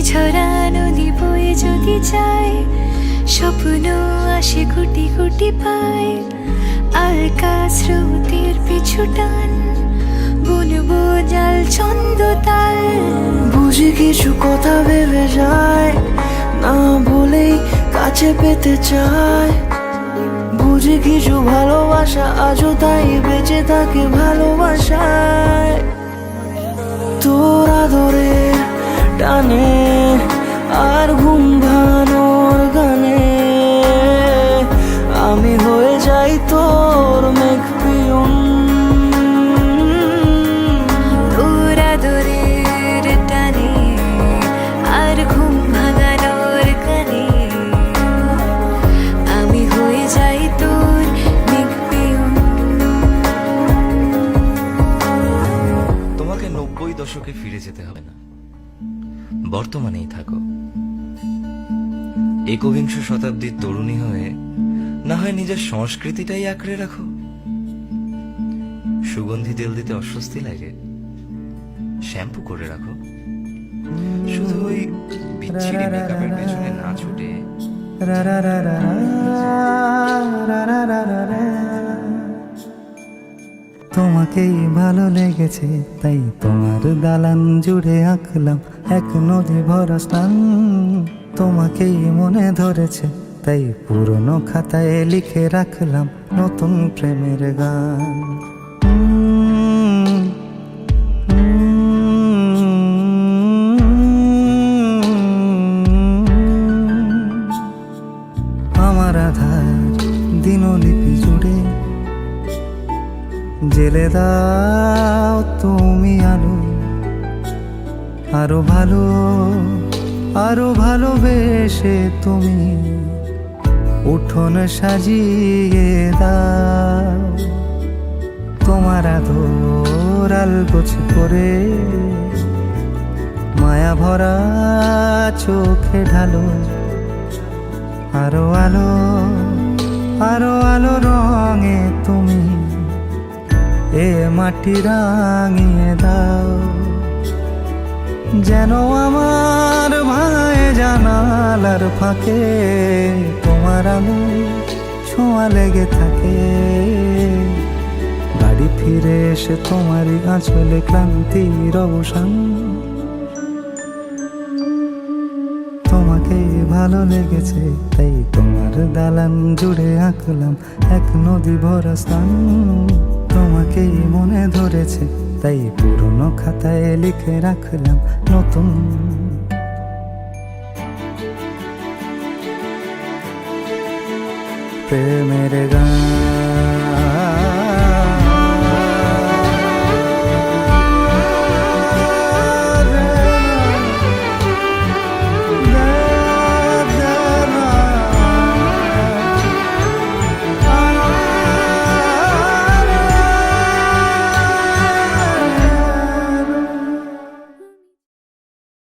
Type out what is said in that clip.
ঝরা নদী বয়ে যদি যায়, স্বপ্ন আসে গুটি গুটি পায়। আলকা স্রোতের পিছু টান, বুনবো জাল ছন্দ তাল। বুঝি কিছু কথা ভেবে যায়, না বলেই কাছে পেতে চায়। বুঝি কিছু ভালোবাসা আজও তাই বেঁচে থাকে ভালোবাসায়। তোর আদরের টানে আর ঘুম ভাঙানোর গানে আমি হয়ে যাই তোর মেঘ পিয়ন। তোর আদরের টানে আর ঘুম ভাঙানোর গানে আমি হয়ে যাই তোর মেঘ পিয়ন। তোমাকে 90 দশকে ফিরে যেতে হবে না, বর্তমানেই থাকো। একবিংশ শতাব্দীর তরুণী হয়ে না হয় নিজের সংস্কৃতিটাই আঁকড়ে রাখো। সুগন্ধি তেল দিতে অস্বস্তি লাগে, শ্যাম্পু করে রাখো। শুধু ওই বিচ্ছিরি মেকআপের পেছনে না ছুটে তোমাকেই ভালো লেগেছে তাই তোমার দালান জুড়ে আঁকলাম এক নদী ভরা স্থান। তোমাকেই মনে ধরেছে তাই পুরনো খাতায় লিখে রাখলাম নতুন প্রেমের গান। আমার আধার দিনলিপি জুড়ে জেলে দাও তুমি আলো, আরো ভালো আরো ভালোবেসে তুমি উঠোন সাজিয়ে দাও। তোমার আদর আলগোছে করে মায়া ভরা চোখে ঢালো, আরো আলো আরো আলো রঙে তুমি এ মাটি রাঙিয়ে দাও। যেন আমার ভাই জানালার ফাঁকে তোমার আলো ছোঁয়া লেগে থাকে। বাড়ি ফিরে এসে তোমারই আঁচলে ক্লান্তির অবসান। তোমাকে ভালো লেগেছে তাই তোমার দালান জুড়ে আঁকলাম এক নদী ভরা স্থান। তোমাকেই মনে ধরেছে তাই পুরনো খাতায় লিখে রাখলাম নতুন প্রেমের গান।